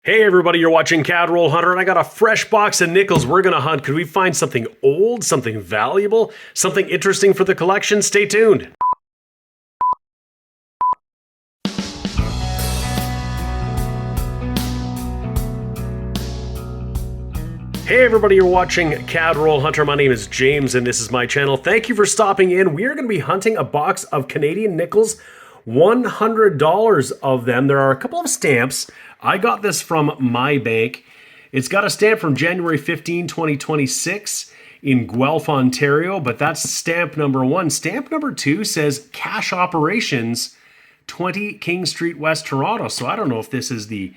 Hey everybody, you're watching CAD Roll Hunter, and I got a fresh box of nickels we're gonna hunt. Could we find something old, something valuable, something interesting for the collection? Stay tuned. Hey everybody, you're watching CAD Roll Hunter. My name is James and this is my channel. Thank you for stopping in. We are gonna be hunting a box of Canadian nickels, $100 of them. There are a couple of stamps. I got this from my bank. It's got a stamp from January 15, 2026 in Guelph, Ontario, but that's stamp number one. Stamp number two says Cash Operations, 20 King Street, West Toronto. So I don't know if this is the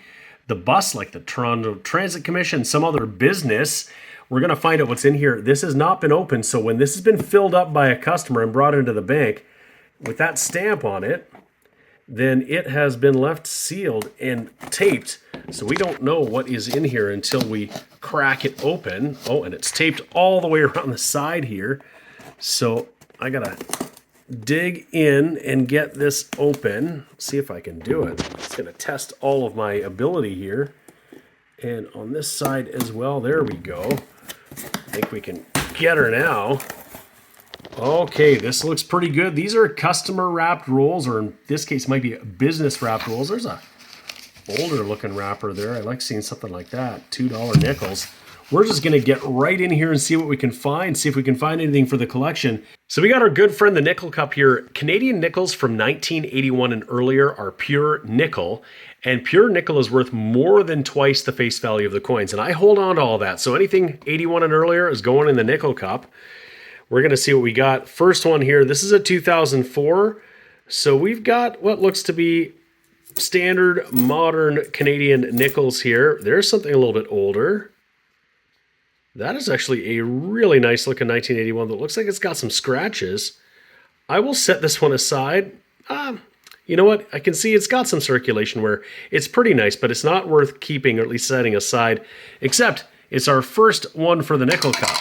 bus, like the Toronto Transit Commission, some other business. We're gonna find out what's in here. This has not been opened, so when this has been filled up by a customer and brought into the bank with that stamp on it, then it has been left sealed and taped. So we don't know what is in here until we crack it open. Oh, and it's taped all the way around the side here. So I gotta dig in and get this open. See if I can do it. It's gonna test all of my ability here. And on this side as well, there we go. I think we can get her now. Okay, this looks pretty good. These are customer wrapped rolls, or in this case might be business wrapped rolls. There's a older looking wrapper there. I like seeing something like that. $2 nickels. We're just gonna get right in here and see what we can find, see if we can find anything for the collection. So we got our good friend the Nickel Cup here. Canadian nickels from 1981 and earlier are pure nickel, and pure nickel is worth more than twice the face value of the coins. And I hold on to all that. So anything 81 and earlier is going in the Nickel Cup. We're going to see what we got. First one here, this is a 2004. So we've got what looks to be standard modern Canadian nickels here. There's something a little bit older. That is actually a really nice looking 1981 that looks like it's got some scratches. I will set this one aside. You know what? I can see it's got some circulation where it's pretty nice, but it's not worth keeping or at least setting aside, except it's our first one for the Nickel Cup.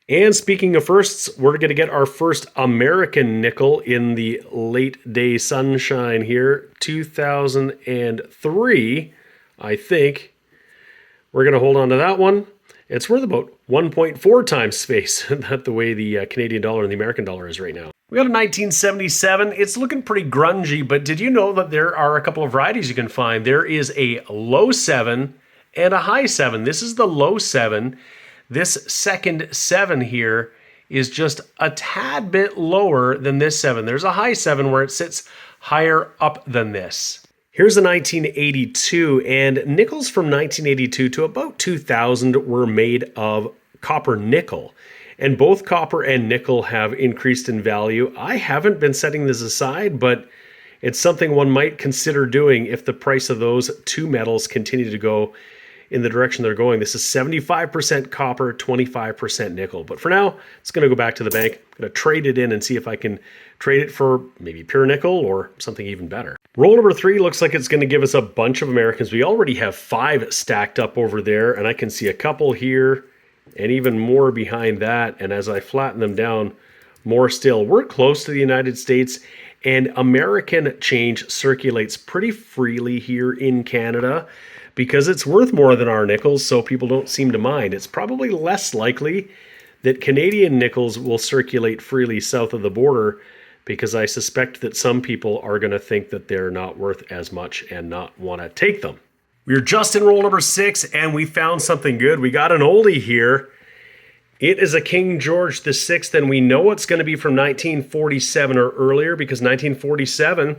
And speaking of firsts, we're going to get our first American nickel in the late day sunshine here. 2003, I think. We're going to hold on to that one. It's worth about 1.4 times face. That's the way the Canadian dollar and the American dollar is right now. We got a 1977. It's looking pretty grungy, but did you know that there are a couple of varieties you can find? There is a low 7 and a high 7. This is the low 7. This second 7 here is just a tad bit lower than this 7. There's a high 7 where it sits higher up than this. Here's a 1982, and nickels from 1982 to about 2000 were made of copper nickel. And both copper and nickel have increased in value. I haven't been setting this aside, but it's something one might consider doing if the price of those two metals continue to go in the direction they're going. This is 75% copper, 25% nickel. But for now, it's going to go back to the bank. I'm going to trade it in and see if I can trade it for maybe pure nickel or something even better. Roll number 3 looks like it's going to give us a bunch of Americans. We already have 5 stacked up over there, and I can see a couple here and even more behind that. And as I flatten them down, more still. We're close to the United States, and American change circulates pretty freely here in Canada, because it's worth more than our nickels, so people don't seem to mind. It's probably less likely that Canadian nickels will circulate freely south of the border, because I suspect that some people are going to think that they're not worth as much and not want to take them. We're just in roll number 6, and we found something good. We got an oldie here. It is a King George VI, and we know it's going to be from 1947 or earlier, because 1947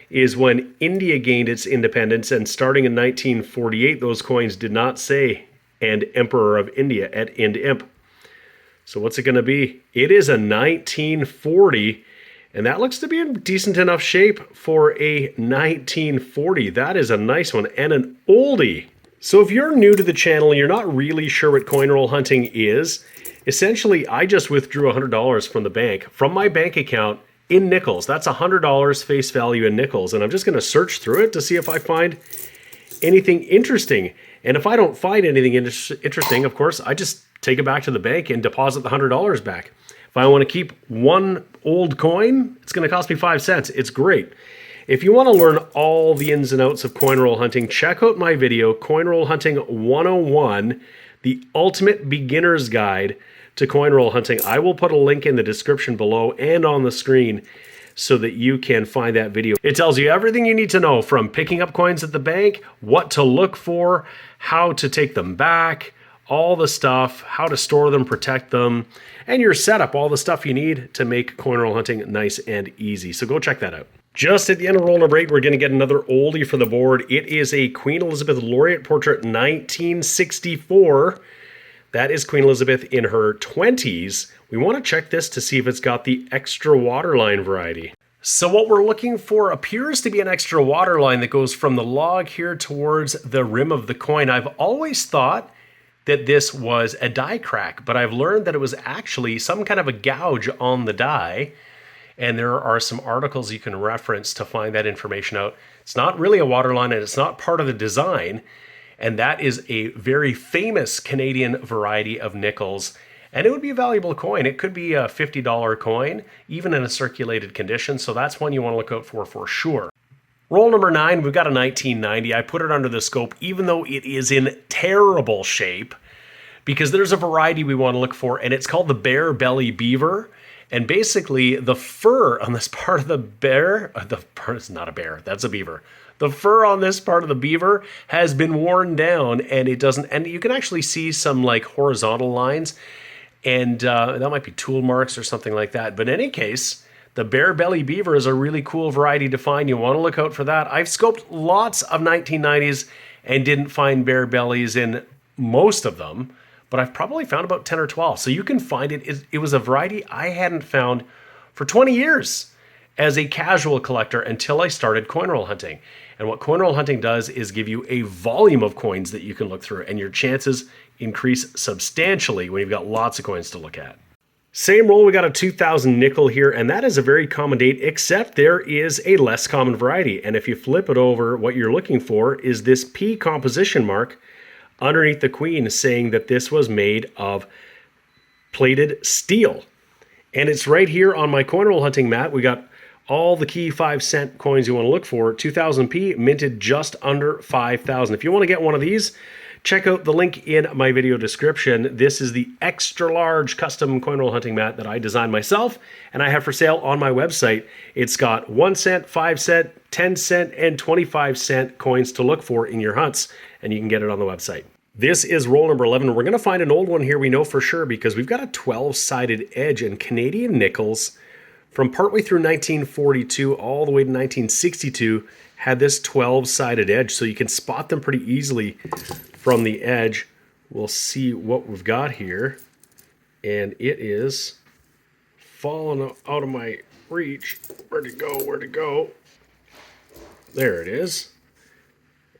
is when India gained its independence, and starting in 1948, those coins did not say "and Emperor of India" at Ind Imp. So what's it going to be? It is a 1940, and that looks to be in decent enough shape for a 1940. That is a nice one, and an oldie. So if you're new to the channel and you're not really sure what coin roll hunting is, essentially I just withdrew $100 from the bank, from my bank account, in nickels. That's $100 face value in nickels. And I'm just going to search through it to see if I find anything interesting. And if I don't find anything interesting, of course, I just take it back to the bank and deposit the $100 back. If I want to keep one old coin, it's going to cost me 5 cents. It's great. If you want to learn all the ins and outs of coin roll hunting, check out my video, Coin Roll Hunting 101, the ultimate beginner's guide to coin roll hunting. I will put a link in the description below and on the screen so that you can find that video. It tells you everything you need to know, from picking up coins at the bank, what to look for, how to take them back, all the stuff, how to store them, protect them, and your setup, all the stuff you need to make coin roll hunting nice and easy. So go check that out. Just at the end of roll number 8, we're going to get another oldie for the board. It is a Queen Elizabeth Laureate portrait, 1964. That is Queen Elizabeth in her 20s. We want to check this to see if it's got the extra waterline variety. So what we're looking for appears to be an extra waterline that goes from the log here towards the rim of the coin. I've always thought that this was a die crack, but I've learned that it was actually some kind of a gouge on the die. And there are some articles you can reference to find that information out. It's not really a waterline, and it's not part of the design. And that is a very famous Canadian variety of nickels. And it would be a valuable coin. It could be a $50 coin, even in a circulated condition. So that's one you want to look out for sure. Roll number 9, we've got a 1990. I put it under the scope, even though it is in terrible shape, because there's a variety we want to look for, and it's called the Bear Belly Beaver. And basically, the fur on this part of the bear, it's not a bear, that's a beaver. The fur on this part of the beaver has been worn down, and it doesn't, and you can actually see some like horizontal lines, and that might be tool marks or something like that. But in any case, the Bear Belly Beaver is a really cool variety to find. You want to look out for that. I've scoped lots of 1990s and didn't find bear bellies in most of them, but I've probably found about 10 or 12. So you can find it. It was a variety I hadn't found for 20 years as a casual collector until I started coin roll hunting. And what coin roll hunting does is give you a volume of coins that you can look through, and your chances increase substantially when you've got lots of coins to look at. Same roll, we got a 2000 nickel here, and that is a very common date, except there is a less common variety. And if you flip it over, what you're looking for is this P composition mark underneath the queen, saying that this was made of plated steel. And it's right here on my coin roll hunting mat. We got all the key 5-cent coins you want to look for. 2000p, minted just under 5,000. If you want to get one of these, check out the link in my video description. This is the extra large custom coin roll hunting mat that I designed myself, and I have for sale on my website. It's got 1 cent, 5 cent, 10 cent, and 25 cent coins to look for in your hunts, and you can get it on the website. This is roll number 11. We're going to find an old one here, we know for sure, because we've got a 12-sided edge, and Canadian nickels from partway through 1942 all the way to 1962 had this 12-sided edge, so you can spot them pretty easily from the edge. We'll see what we've got here, and it is falling out of my reach. Where'd it go? Where'd it go? There it is.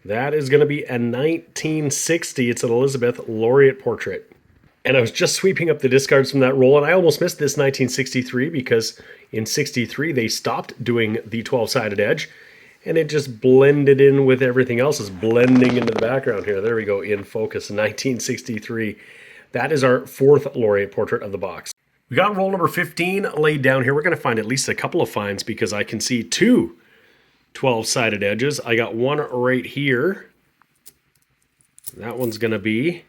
That is going to be a 1960. It's an Elizabeth Laureate portrait. And I was just sweeping up the discards from that roll, and I almost missed this 1963 because in 63 they stopped doing the 12-sided edge, and it just blended in with everything else. It's blending into the background here. There we go, in focus, 1963. That is our 4th Laureate portrait of the box. We got roll number 15 laid down here. We're going to find at least a couple of finds because I can see 2 12-sided edges. I got one right here. That one's going to be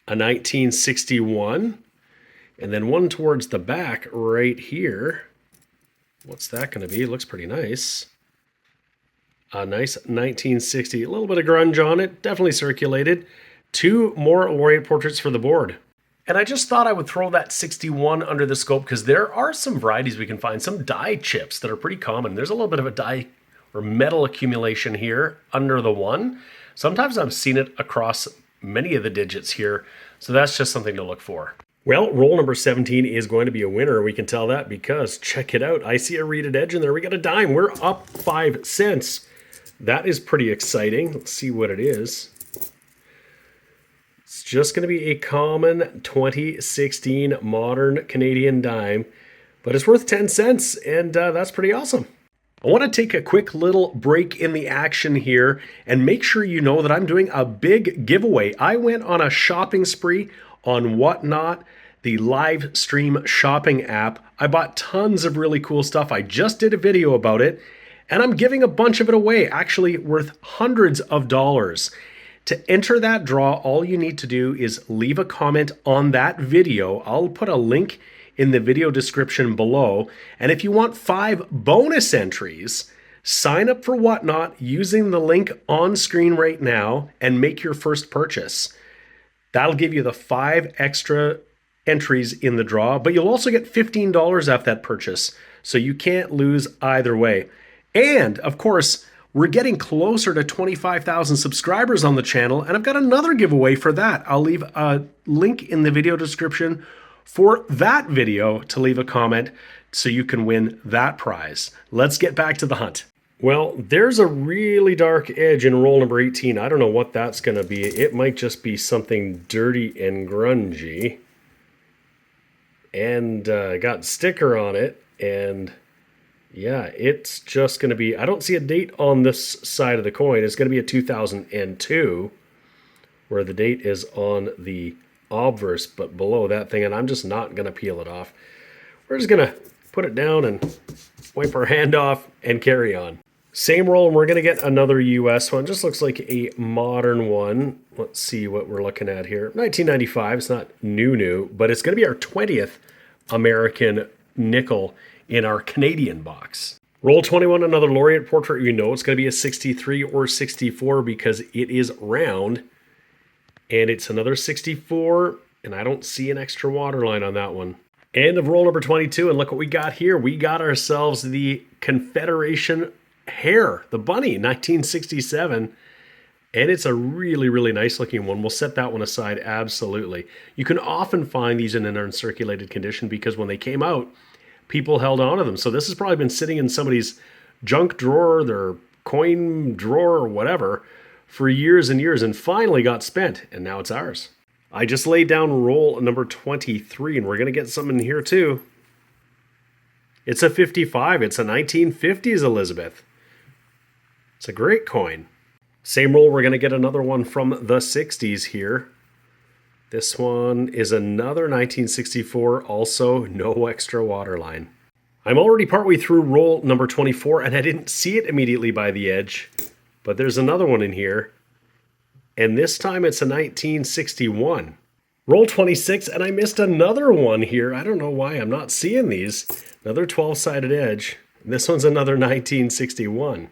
a 1961, and then one towards the back right here. What's that going to be? It looks pretty nice. A nice 1960, a little bit of grunge on it, definitely circulated. 2 more Laureate portraits for the board. And I just thought I would throw that 61 under the scope because there are some varieties we can find, some die chips that are pretty common. There's a little bit of a die or metal accumulation here under the 1. Sometimes I've seen it across many of the digits here, so that's just something to look for. Well, roll number 17 is going to be a winner. We can tell that because, check it out, I see a reeded edge in there. We got a dime. We're up 5 cents. That is pretty exciting. Let's see what it is. It's just going to be a common 2016 modern Canadian dime, but it's worth 10 cents, and that's pretty awesome. I want to take a quick little break in the action here and make sure you know that I'm doing a big giveaway. I went on a shopping spree on Whatnot, the live stream shopping app. I bought tons of really cool stuff. I just did a video about it. And I'm giving a bunch of it away, actually worth hundreds of dollars. To enter that draw, all you need to do is leave a comment on that video. I'll put a link in the video description below. And if you want 5 bonus entries, sign up for Whatnot using the link on screen right now and make your first purchase. That'll give you the 5 extra entries in the draw, but you'll also get $15 off that purchase. So you can't lose either way. And of course, we're getting closer to 25,000 subscribers on the channel, and I've got another giveaway for that. I'll leave a link in the video description for that video to leave a comment so you can win that prize. Let's get back to the hunt. Well, there's a really dark edge in roll number 18. I don't know what that's going to be. It might just be something dirty and grungy. And got sticker on it, and yeah, it's just going to be, I don't see a date on this side of the coin. It's going to be a 2002, where the date is on the obverse, but below that thing, and I'm just not going to peel it off. We're just going to put it down and wipe our hand off and carry on. Same roll, and we're going to get another US one. Just looks like a modern one. Let's see what we're looking at here. 1995, it's not new, but it's going to be our 20th American nickel in our Canadian box. Roll 21, another laureate portrait. You know it's going to be a 63 or 64 because it is round. And it's another 64, and I don't see an extra waterline on that one. End of roll number 22, and look what we got here. We got ourselves the Confederation hare, the bunny, 1967. And it's a really, really nice looking one. We'll set that one aside, absolutely. You can often find these in an uncirculated condition because when they came out, people held on to them. So this has probably been sitting in somebody's junk drawer, their coin drawer, or whatever, for years and years, and finally got spent, and now it's ours. I just laid down roll number 23, and we're going to get something here too. It's a 55. It's a 1950s Elizabeth. It's a great coin. Same roll, we're going to get another one from the 60s here. This one is another 1964, also no extra waterline. I'm already partway through roll number 24, and I didn't see it immediately by the edge, but there's another one in here, and this time it's a 1961. Roll 26, and I missed another one here. I don't know why I'm not seeing these. Another 12-sided edge. This one's another 1961.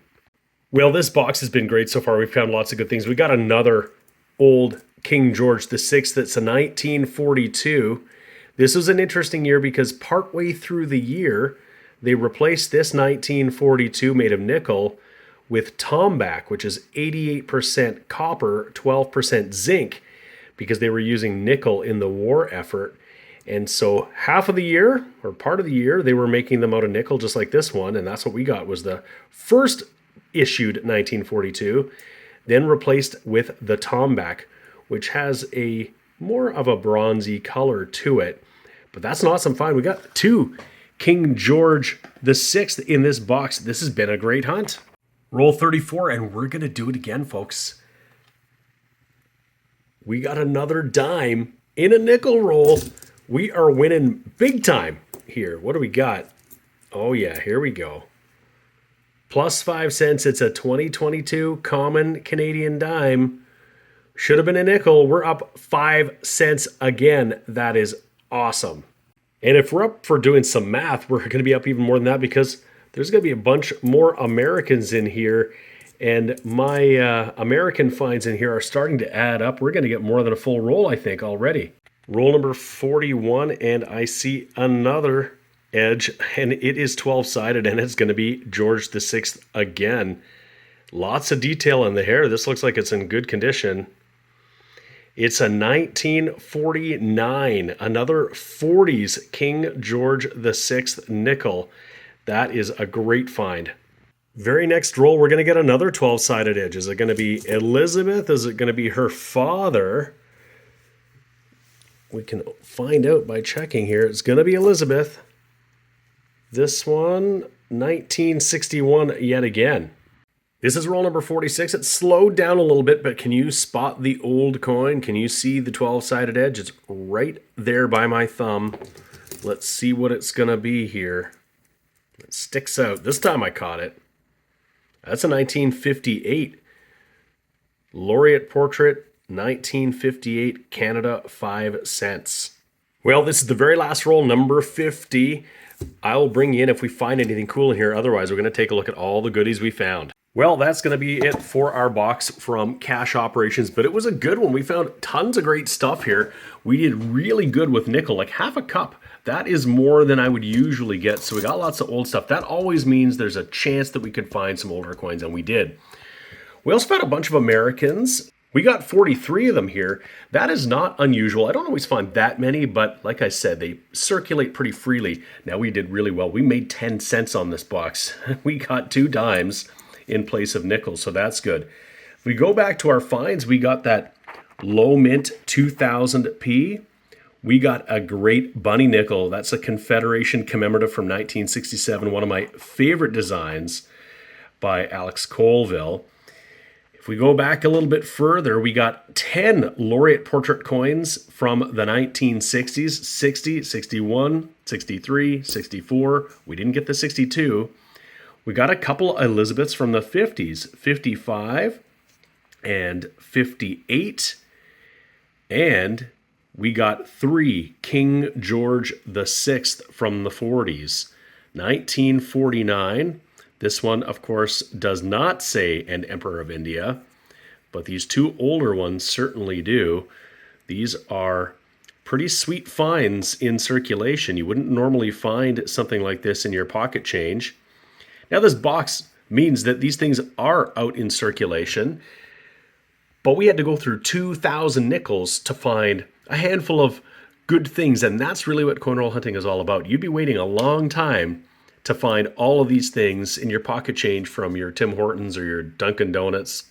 Well, this box has been great so far. We've found lots of good things. We got another old King George VI that's a 1942. This was an interesting year because partway through the year, they replaced this 1942 made of nickel with tombac, which is 88% copper, 12% zinc, because they were using nickel in the war effort. And so half of the year, or part of the year, they were making them out of nickel, just like this one. And that's what we got, was the first issued 1942, then replaced with the tombac, which has a more of a bronzy color to it. But that's an awesome find. We got 2 King George VI in this box. This has been a great hunt. Roll 34, and we're going to do it again, folks. We got another dime in a nickel roll. We are winning big time here. What do we got? Oh yeah, here we go. Plus 5 cents. It's a 2022 common Canadian dime. Should have been a nickel. We're up 5 cents again. That is awesome. And if we're up for doing some math, we're going to be up even more than that because there's going to be a bunch more Americans in here. And my American finds in here are starting to add up. We're going to get more than a full roll, I think, already. Roll number 41, and I see another edge, and it is 12-sided, and it's going to be George VI again. Lots of detail in the hair. This looks like it's in good condition. It's a 1949, another 40s King George VI nickel. That is a great find. Very next roll, we're going to get another 12-sided edge. Is it going to be Elizabeth? Is it going to be her father? We can find out by checking here. It's going to be Elizabeth. This one, 1961 yet again. This is roll number 46. It slowed down a little bit, but can you spot the old coin? Can you see the 12-sided edge? It's right there by my thumb. Let's see what it's going to be here. It sticks out. This time I caught it. That's a 1958 Laureate portrait, 1958 Canada, 5 cents. Well, this is the very last roll, number 50. I'll bring you in if we find anything cool in here. Otherwise, we're going to take a look at all the goodies we found. Well, that's going to be it for our box from Cash Operations, but it was a good one. We found tons of great stuff here. We did really good with nickel, like half a cup. That is more than I would usually get, so we got lots of old stuff. That always means there's a chance that we could find some older coins, and we did. We also found a bunch of Americans. We got 43 of them here. That is not unusual. I don't always find that many, but like I said, they circulate pretty freely. Now, we did really well. We made 10 cents on this box. We got 2 dimes in place of nickels, so that's good. If we go back to our finds, we got that low mint 2000p. We got a great bunny nickel. That's a Confederation commemorative from 1967, one of my favorite designs by Alex Colville. If we go back a little bit further, we got 10 Laureate portrait coins from the 1960s, 60, 61, 63, 64. We didn't get the 62. We got a couple Elizabeths from the 50s, 55 and 58. And we got 3 King George VI from the 40s, 1949. This one, of course, does not say an Emperor of India, but these 2 older ones certainly do. These are pretty sweet finds in circulation. You wouldn't normally find something like this in your pocket change. Now, this box means that these things are out in circulation, but we had to go through 2,000 nickels to find a handful of good things, and that's really what coin roll hunting is all about. You'd be waiting a long time to find all of these things in your pocket change from your Tim Hortons or your Dunkin' Donuts,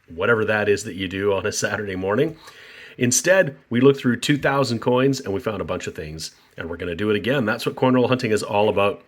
whatever that is that you do on a Saturday morning. Instead, we looked through 2,000 coins and we found a bunch of things, and we're going to do it again. That's what coin roll hunting is all about.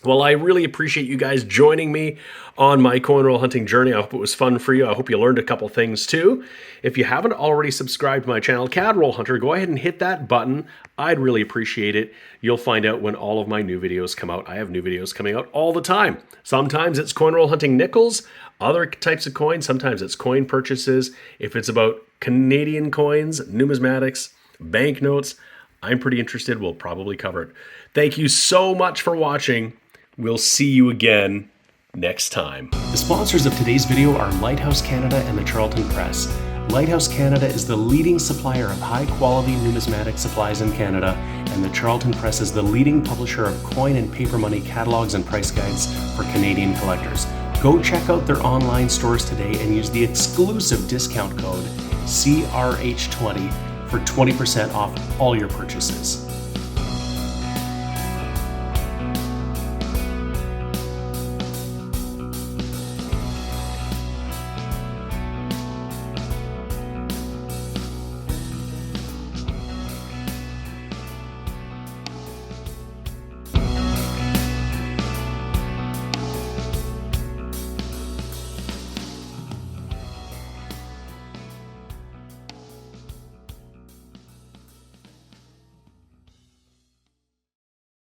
Well, I really appreciate you guys joining me on my coin roll hunting journey. I hope it was fun for you. I hope you learned a couple things too. If you haven't already subscribed to my channel, CAD Roll Hunter, go ahead and hit that button. I'd really appreciate it. You'll find out when all of my new videos come out. I have new videos coming out all the time. Sometimes it's coin roll hunting nickels, other types of coins. Sometimes it's coin purchases. If it's about Canadian coins, numismatics, banknotes, I'm pretty interested. We'll probably cover it. Thank you so much for watching. We'll see you again next time. The sponsors of today's video are Lighthouse Canada and the Charlton Press. Lighthouse Canada is the leading supplier of high-quality numismatic supplies in Canada, and the Charlton Press is the leading publisher of coin and paper money catalogs and price guides for Canadian collectors. Go check out their online stores today and use the exclusive discount code CRH20 for 20% off all your purchases.